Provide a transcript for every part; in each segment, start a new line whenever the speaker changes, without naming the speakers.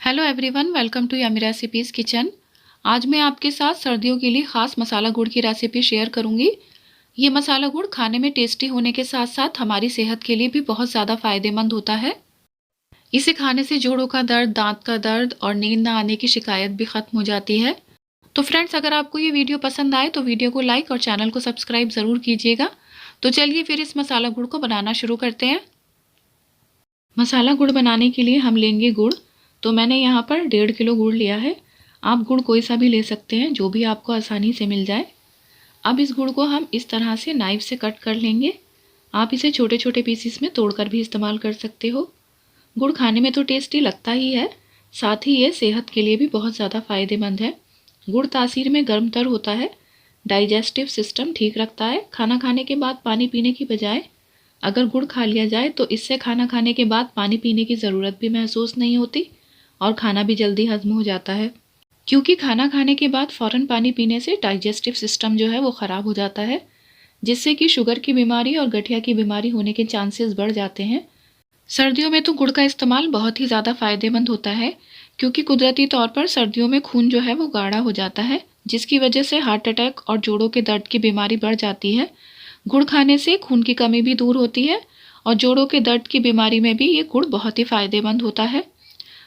Hello everyone, welcome to yummy recipes kitchen. आज मैं आपके साथ सर्दियों के लिए ख़ास मसाला गुड़ की रेसिपी शेयर करूंगी। ये मसाला गुड़ खाने में टेस्टी होने के साथ साथ हमारी सेहत के लिए भी बहुत ज़्यादा फ़ायदेमंद होता है। इसे खाने से जोड़ों का दर्द, दांत का दर्द और नींद ना आने की शिकायत भी ख़त्म हो जाती है। तो फ्रेंड्स, अगर आपको ये वीडियो पसंद आए तो वीडियो को लाइक और चैनल को सब्सक्राइब ज़रूर कीजिएगा। तो चलिए फिर इस मसाला गुड़ को बनाना शुरू करते हैं। मसाला गुड़ बनाने के लिए हम लेंगे गुड़। तो मैंने यहाँ पर 1.5 किलो गुड़ लिया है। आप गुड़ कोई सा भी ले सकते हैं, जो भी आपको आसानी से मिल जाए। अब इस गुड़ को हम इस तरह से नाइफ से कट कर लेंगे। आप इसे छोटे छोटे पीसीस में तोड़कर भी इस्तेमाल कर सकते हो। गुड़ खाने में तो टेस्टी लगता ही है, साथ ही ये सेहत के लिए भी बहुत ज़्यादा फ़ायदेमंद है। गुड़ तासीर में गर्म तर होता है, डाइजेस्टिव सिस्टम ठीक रखता है। खाना खाने के बाद पानी पीने की बजाय अगर गुड़ खा लिया जाए तो इससे खाना खाने के बाद पानी पीने की ज़रूरत भी महसूस नहीं होती और खाना भी जल्दी हजम हो जाता है। क्योंकि खाना खाने के बाद फ़ौरन पानी पीने से डाइजेस्टिव सिस्टम जो है वो ख़राब हो जाता है, जिससे कि शुगर की बीमारी और गठिया की बीमारी होने के चांसेस बढ़ जाते हैं। सर्दियों में तो गुड़ का इस्तेमाल बहुत ही ज़्यादा फ़ायदेमंद होता है, क्योंकि कुदरती तौर पर सर्दियों में खून जो है वो गाढ़ा हो जाता है, जिसकी वजह से हार्ट अटैक और जोड़ों के दर्द की बीमारी बढ़ जाती है। गुड़ खाने से खून की कमी भी दूर होती है और जोड़ों के दर्द की बीमारी में भी ये गुड़ बहुत ही फ़ायदेमंद होता है।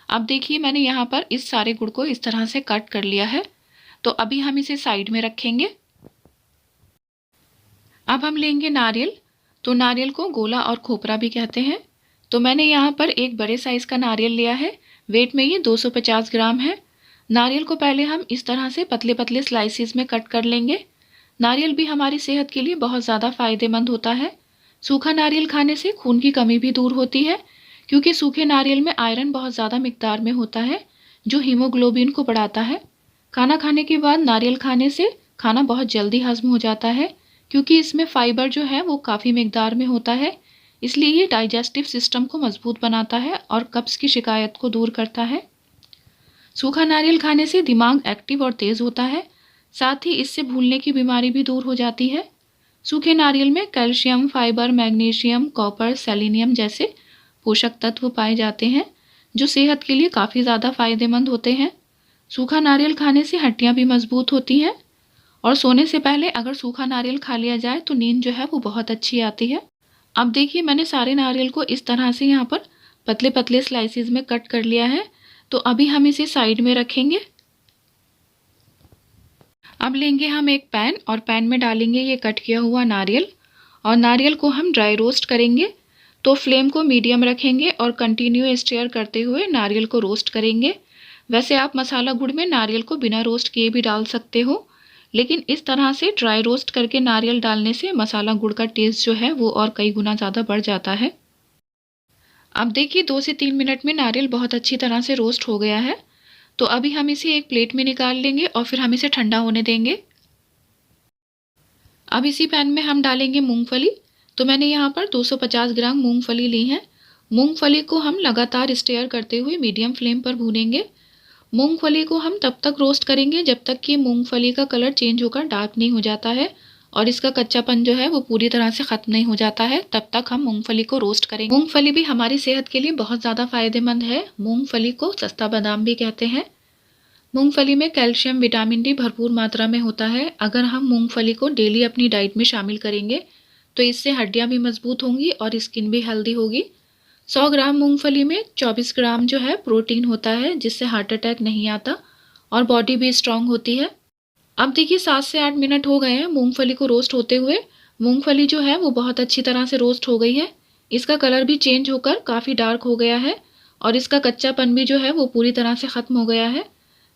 अब देखिए, मैंने यहाँ पर इस सारे गुड़ को इस तरह से कट कर लिया है। तो अभी हम इसे साइड में रखेंगे। अब हम लेंगे नारियल। तो नारियल को गोला और खोपरा भी कहते हैं। तो मैंने यहाँ पर एक बड़े साइज़ का नारियल लिया है। वेट में ये 250 ग्राम है। नारियल को पहले हम इस तरह से पतले पतले स्लाइसिस में कट कर लेंगे। नारियल भी हमारी सेहत के लिए बहुत ज़्यादा फ़ायदेमंद होता है। सूखा नारियल खाने से खून की कमी भी दूर होती है, क्योंकि सूखे नारियल में आयरन बहुत ज़्यादा मिकदार में होता है, जो हीमोग्लोबिन को बढ़ाता है। खाना खाने के बाद नारियल खाने से खाना बहुत जल्दी हजम हो जाता है, क्योंकि इसमें फाइबर जो है वो काफ़ी मिकदार में होता है। इसलिए ये डाइजेस्टिव सिस्टम को मजबूत बनाता है और कब्ज़ की शिकायत को दूर करता है। सूखा नारियल खाने से दिमाग एक्टिव और तेज़ होता है, साथ ही इससे भूलने की बीमारी भी दूर हो जाती है। सूखे नारियल में calcium, fibre, magnesium, copper, selenium जैसे पोषक तत्व पाए जाते हैं, जो सेहत के लिए काफ़ी ज़्यादा फायदेमंद होते हैं। सूखा नारियल खाने से हड्डियाँ भी मजबूत होती हैं और सोने से पहले अगर सूखा नारियल खा लिया जाए तो नींद जो है वो बहुत अच्छी आती है। अब देखिए, मैंने सारे नारियल को इस तरह से यहाँ पर पतले पतले स्लाइसिस में कट कर लिया है। तो अभी हम इसे साइड में रखेंगे। अब लेंगे हम एक पैन और पैन में डालेंगे ये कट किया हुआ नारियल और नारियल को हम ड्राई रोस्ट करेंगे। तो फ्लेम को मीडियम रखेंगे और कंटिन्यू स्टीयर करते हुए नारियल को रोस्ट करेंगे। वैसे आप मसाला गुड़ में नारियल को बिना रोस्ट किए भी डाल सकते हो, लेकिन इस तरह से ड्राई रोस्ट करके नारियल डालने से मसाला गुड़ का टेस्ट जो है वो और कई गुना ज़्यादा बढ़ जाता है। अब देखिए, 2 से 3 मिनट में नारियल बहुत अच्छी तरह से रोस्ट हो गया है। तो अभी हम इसे एक प्लेट में निकाल लेंगे और फिर हम इसे ठंडा होने देंगे। अब इसी पैन में हम डालेंगे मूंगफली। तो मैंने यहाँ पर 250 ग्राम मूंगफली ली है। मूंगफली को हम लगातार स्टीयर करते हुए मीडियम फ्लेम पर भूनेंगे। मूंगफली को हम तब तक रोस्ट करेंगे जब तक कि मूंगफली का कलर चेंज होकर डार्क नहीं हो जाता है और इसका कच्चापन जो है वो पूरी तरह से ख़त्म नहीं हो जाता है। तब तक हम मूंगफली को रोस्ट करेंगे। मूंगफली भी हमारी सेहत के लिए बहुत ज़्यादा फायदेमंद है। मूंगफली को सस्ता बादाम भी कहते हैं। मूंगफली में कैल्शियम, विटामिन डी भरपूर मात्रा में होता है। अगर हम मूंगफली को डेली अपनी डाइट में शामिल करेंगे तो इससे हड्डियां भी मजबूत होंगी और स्किन भी हेल्दी होगी। 100 ग्राम मूंगफली में 24 ग्राम जो है प्रोटीन होता है, जिससे हार्ट अटैक नहीं आता और बॉडी भी स्ट्रांग होती है। अब देखिए, 7 से 8 मिनट हो गए हैं मूंगफली को रोस्ट होते हुए। मूंगफली जो है वो बहुत अच्छी तरह से रोस्ट हो गई है। इसका कलर भी चेंज होकर काफ़ी डार्क हो गया है और इसका कच्चापन भी जो है वो पूरी तरह से ख़त्म हो गया है।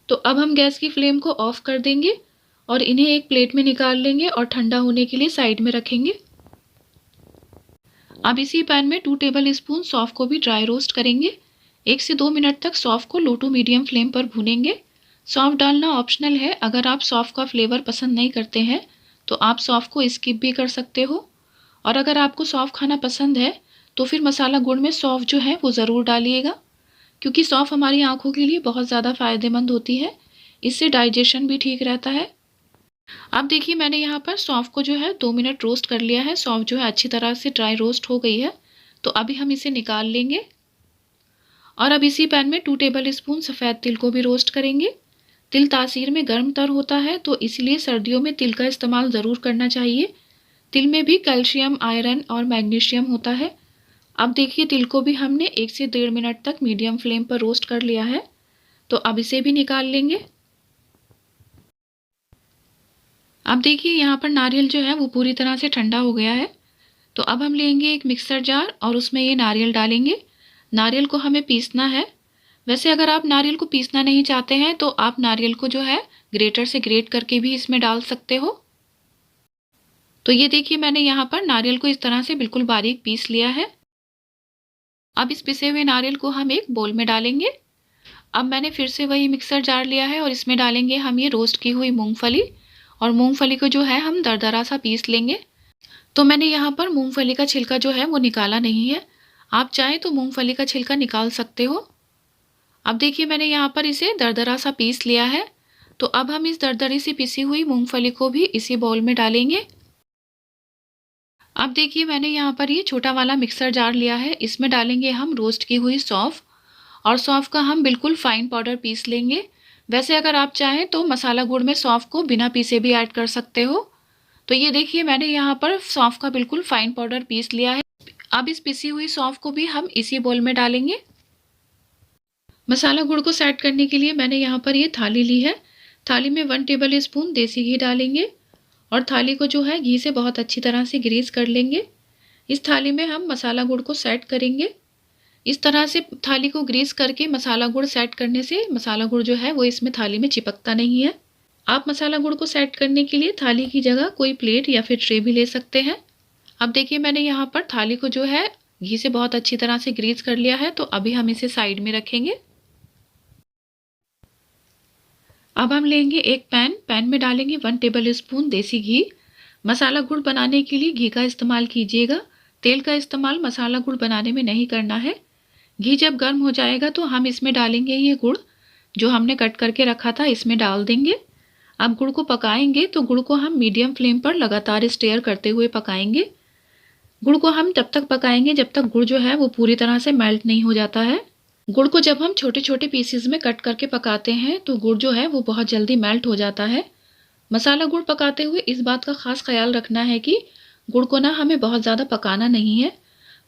तो अब हम गैस की फ्लेम को ऑफ कर देंगे और इन्हें एक प्लेट में निकाल लेंगे और ठंडा होने के लिए साइड में रखेंगे। अब इसी पैन में 2 टेबल स्पून सौंफ को भी ड्राई रोस्ट करेंगे। 1 से 2 मिनट तक सौंफ को लो टू मीडियम फ्लेम पर भूनेंगे। सौंफ डालना ऑप्शनल है। अगर आप सौंफ का फ्लेवर पसंद नहीं करते हैं तो आप सौंफ को स्किप भी कर सकते हो, और अगर आपको सौंफ खाना पसंद है तो फिर मसाला गुड़ में सौंफ जो है वो ज़रूर डालिएगा, क्योंकि सौंफ हमारी आँखों के लिए बहुत ज़्यादा फ़ायदेमंद होती है। इससे डाइजेशन भी ठीक रहता है। अब देखिए, मैंने यहाँ पर सौंफ को जो है 2 मिनट रोस्ट कर लिया है। सौंफ जो है अच्छी तरह से ड्राई रोस्ट हो गई है। तो अभी हम इसे निकाल लेंगे और अब इसी पैन में 2 टेबल स्पून सफ़ेद तिल को भी रोस्ट करेंगे। तिल तासीर में गर्म तर होता है, तो इसलिए सर्दियों में तिल का इस्तेमाल ज़रूर करना चाहिए। तिल में भी कैल्शियम, आयरन और मैग्नीशियम होता है। अब देखिए तिल को भी हमने 1 से 1.5 मिनट तक मीडियम फ्लेम पर रोस्ट कर लिया है, तो अब इसे भी निकाल लेंगे। अब देखिए यहाँ पर नारियल जो है वो पूरी तरह से ठंडा हो गया है, तो अब हम लेंगे एक मिक्सर जार और उसमें ये नारियल डालेंगे। नारियल को हमें पीसना है। वैसे अगर आप नारियल को पीसना नहीं चाहते हैं तो आप नारियल को जो है ग्रेटर से ग्रेट करके भी इसमें डाल सकते हो। तो ये देखिए मैंने यहाँ पर नारियल को इस तरह से बिल्कुल बारीक पीस लिया है। अब इस पिसे हुए नारियल को हम एक बोल में डालेंगे। अब मैंने फिर से वही मिक्सर जार लिया है और इसमें डालेंगे हम ये रोस्ट की हुई मूंगफली, और मूंगफली को जो है हम दरदरा सा पीस लेंगे। तो मैंने यहाँ पर मूंगफली का छिलका जो है वो निकाला नहीं है, आप चाहें तो मूंगफली का छिलका निकाल सकते हो। अब देखिए मैंने यहाँ पर इसे दरदरा सा पीस लिया है, तो अब हम इस दरदरी से पिसी हुई मूंगफली को भी इसी बाउल में डालेंगे। अब देखिए मैंने यहाँ पर ये छोटा वाला मिक्सर जार लिया है, इसमें डालेंगे हम रोस्ट की हुई सौंफ, और सौंफ का हम बिल्कुल फाइन पाउडर पीस लेंगे। वैसे अगर आप चाहें तो मसाला गुड़ में सौंफ को बिना पीसे भी ऐड कर सकते हो। तो ये देखिए मैंने यहाँ पर सौंफ का बिल्कुल फाइन पाउडर पीस लिया है। अब इस पिसी हुई सौंफ को भी हम इसी बाउल में डालेंगे। मसाला गुड़ को सेट करने के लिए मैंने यहाँ पर ये थाली ली है। थाली में 1 टेबल स्पून देसी घी डालेंगे और थाली को जो है घी से बहुत अच्छी तरह से ग्रीस कर लेंगे। इस थाली में हम मसाला गुड़ को सेट करेंगे। इस तरह से थाली को ग्रीस करके मसाला गुड़ सेट करने से मसाला गुड़ जो है वो इसमें थाली में चिपकता नहीं है। आप मसाला गुड़ को सेट करने के लिए थाली की जगह कोई प्लेट या फिर ट्रे भी ले सकते हैं। अब देखिए मैंने यहाँ पर थाली को जो है घी से बहुत अच्छी तरह से ग्रीस कर लिया है, तो अभी हम इसे साइड में रखेंगे। अब हम लेंगे एक पैन में डालेंगे 1 टेबल स्पून देसी घी। मसाला गुड़ बनाने के लिए घी का इस्तेमाल कीजिएगा, तेल का इस्तेमाल मसाला गुड़ बनाने में नहीं करना है। घी जब गर्म हो जाएगा तो हम इसमें डालेंगे ये गुड़ जो हमने कट करके रखा था, इसमें डाल देंगे। अब गुड़ को पकाएंगे तो गुड़ को हम मीडियम फ्लेम पर लगातार स्टेयर करते हुए पकाएंगे। गुड़ को हम तब तक पकाएंगे जब तक गुड़ जो है वो पूरी तरह से मेल्ट नहीं हो जाता है। गुड़ को जब हम छोटे छोटे पीसेस में कट करके पकाते हैं तो गुड़ जो है वो बहुत जल्दी मेल्ट हो जाता है। मसाला गुड़ पकाते हुए इस बात का खास ख्याल रखना है कि गुड़ को ना हमें बहुत ज़्यादा पकाना नहीं है।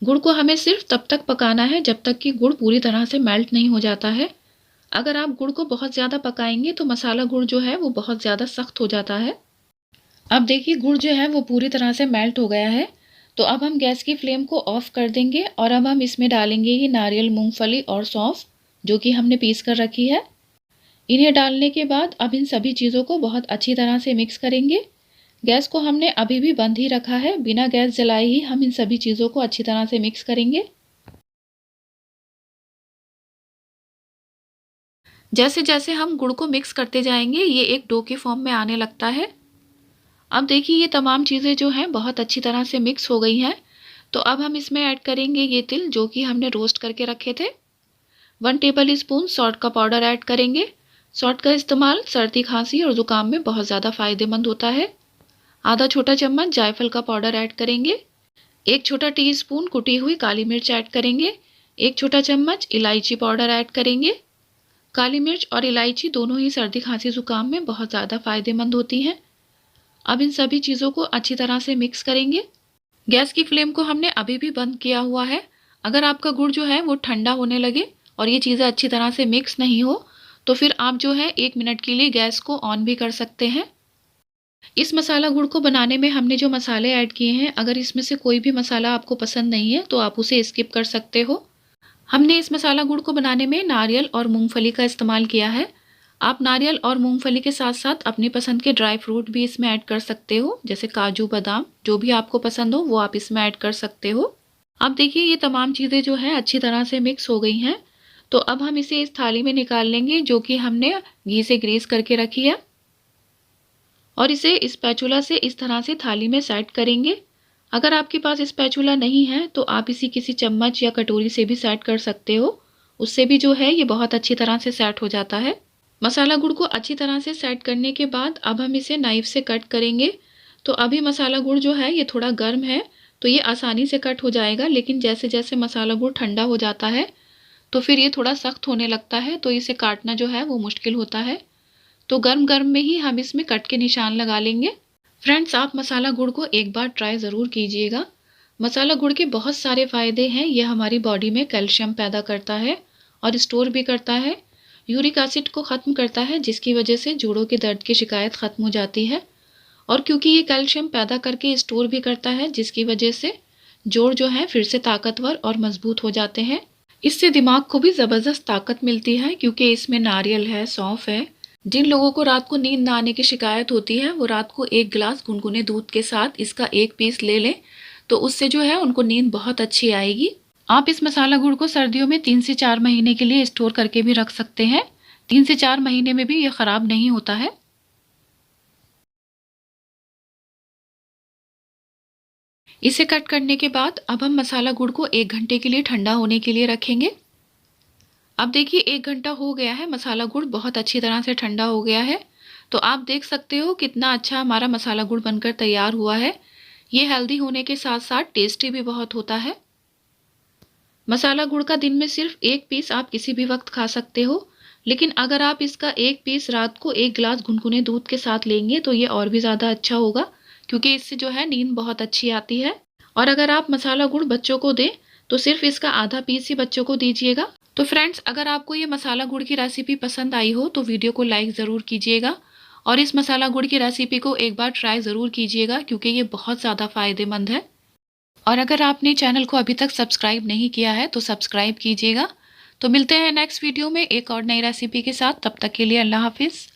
गुड़ को हमें सिर्फ तब तक पकाना है जब तक कि गुड़ पूरी तरह से मेल्ट नहीं हो जाता है। अगर आप गुड़ को बहुत ज़्यादा पकाएंगे तो मसाला गुड़ जो है वो बहुत ज़्यादा सख्त हो जाता है। अब देखिए गुड़ जो है वो पूरी तरह से मेल्ट हो गया है, तो अब हम गैस की फ्लेम को ऑफ कर देंगे और अब हम इसमें डालेंगे ये नारियल, मूंगफली और सौंफ जो कि हमने पीस कर रखी है। इन्हें डालने के बाद अब इन सभी चीज़ों को बहुत अच्छी तरह से मिक्स करेंगे। गैस को हमने अभी भी बंद ही रखा है, बिना गैस जलाए ही हम इन सभी चीज़ों को अच्छी तरह से मिक्स करेंगे। जैसे जैसे हम गुड़ को मिक्स करते जाएंगे ये एक डो के फॉर्म में आने लगता है। अब देखिए ये तमाम चीज़ें जो हैं बहुत अच्छी तरह से मिक्स हो गई हैं, तो अब हम इसमें ऐड करेंगे ये तिल जो कि हमने रोस्ट करके रखे थे। 1 टेबल स्पून सौंठ का पाउडर ऐड करेंगे। सौंठ का इस्तेमाल सर्दी, खांसी और ज़ुकाम में बहुत ज़्यादा फ़ायदेमंद होता है। आधा छोटा चम्मच जायफल का पाउडर ऐड करेंगे। 1 छोटा टीस्पून कुटी हुई काली मिर्च ऐड करेंगे। 1 छोटा चम्मच इलायची पाउडर ऐड करेंगे। काली मिर्च और इलायची दोनों ही सर्दी, खांसी, ज़ुकाम में बहुत ज़्यादा फ़ायदेमंद होती हैं। अब इन सभी चीज़ों को अच्छी तरह से मिक्स करेंगे। गैस की फ्लेम को हमने अभी भी बंद किया हुआ है। अगर आपका गुड़ जो है वो ठंडा होने लगे और ये चीज़ें अच्छी तरह से मिक्स नहीं हो तो फिर आप जो है 1 मिनट के लिए गैस को ऑन भी कर सकते हैं। इस मसाला गुड़ को बनाने में हमने जो मसाले ऐड किए हैं, अगर इसमें से कोई भी मसाला आपको पसंद नहीं है तो आप उसे स्किप कर सकते हो। हमने इस मसाला गुड़ को बनाने में नारियल और मूंगफली का इस्तेमाल किया है। आप नारियल और मूंगफली के साथ साथ अपनी पसंद के ड्राई फ्रूट भी इसमें ऐड कर सकते हो, जैसे काजू, बादाम, जो भी आपको पसंद हो वो आप इसमें ऐड कर सकते हो। अब देखिए ये तमाम चीज़ें जो है अच्छी तरह से मिक्स हो गई हैं, तो अब हम इसे इस थाली में निकाल लेंगे जो कि हमने घी से ग्रीस करके रखी है, और इसे स्पैचुला से इस तरह से थाली में सेट करेंगे। अगर आपके पास स्पैचुला नहीं है तो आप इसी किसी चम्मच या कटोरी से भी सेट कर सकते हो, उससे भी जो है ये बहुत अच्छी तरह से सेट हो जाता है। मसाला गुड़ को अच्छी तरह से सेट करने के बाद अब हम इसे नाइफ से कट करेंगे। तो अभी मसाला गुड़ जो है ये थोड़ा गर्म है तो ये आसानी से कट हो जाएगा, लेकिन जैसे जैसे मसाला गुड़ ठंडा हो जाता है तो फिर ये थोड़ा सख्त होने लगता है, तो इसे काटना जो है वो मुश्किल होता है। तो गर्म गर्म में ही हम इसमें कट के निशान लगा लेंगे। फ्रेंड्स, आप मसाला गुड़ को एक बार ट्राई ज़रूर कीजिएगा। मसाला गुड़ के बहुत सारे फ़ायदे हैं। यह हमारी बॉडी में कैल्शियम पैदा करता है और स्टोर भी करता है। यूरिक एसिड को ख़त्म करता है, जिसकी वजह से जोड़ों के दर्द की शिकायत ख़त्म हो जाती है। और क्योंकि ये कैल्शियम पैदा करके स्टोर भी करता है, जिसकी वजह से जोड़ जो है फिर से ताकतवर और मजबूत हो जाते हैं। इससे दिमाग को भी ज़बरदस्त ताकत मिलती है, क्योंकि इसमें नारियल है, सौंफ है। जिन लोगों को रात को नींद ना आने की शिकायत होती है, वो रात को 1 गिलास गुनगुने दूध के साथ इसका 1 पीस ले लें, तो उससे जो है उनको नींद बहुत अच्छी आएगी। आप इस मसाला गुड़ को सर्दियों में 3 से 4 महीने के लिए स्टोर करके भी रख सकते हैं। 3 से 4 महीने में भी ये ख़राब नहीं होता है। इसे कट करने के बाद अब हम मसाला गुड़ को 1 घंटे के लिए ठंडा होने के लिए रखेंगे। अब देखिए 1 घंटा हो गया है, मसाला गुड़ बहुत अच्छी तरह से ठंडा हो गया है। तो आप देख सकते हो कितना अच्छा हमारा मसाला गुड़ बनकर तैयार हुआ है। ये हेल्दी होने के साथ साथ टेस्टी भी बहुत होता है। मसाला गुड़ का दिन में सिर्फ 1 पीस आप किसी भी वक्त खा सकते हो, लेकिन अगर आप इसका 1 पीस रात को 1 गिलास गुनगुने दूध के साथ लेंगे तो ये और भी ज़्यादा अच्छा होगा, क्योंकि इससे जो है नींद बहुत अच्छी आती है। और अगर आप मसाला गुड़ बच्चों को दें तो सिर्फ इसका आधा पीस ही बच्चों को दीजिएगा। तो फ्रेंड्स, अगर आपको ये मसाला गुड़ की रेसिपी पसंद आई हो तो वीडियो को लाइक ज़रूर कीजिएगा और इस मसाला गुड़ की रेसिपी को एक बार ट्राई ज़रूर कीजिएगा, क्योंकि ये बहुत ज़्यादा फ़ायदेमंद है। और अगर आपने चैनल को अभी तक सब्सक्राइब नहीं किया है तो सब्सक्राइब कीजिएगा। तो मिलते हैं नेक्स्ट वीडियो में एक और नई रेसिपी के साथ। तब तक के लिए अल्लाह हाफिज़।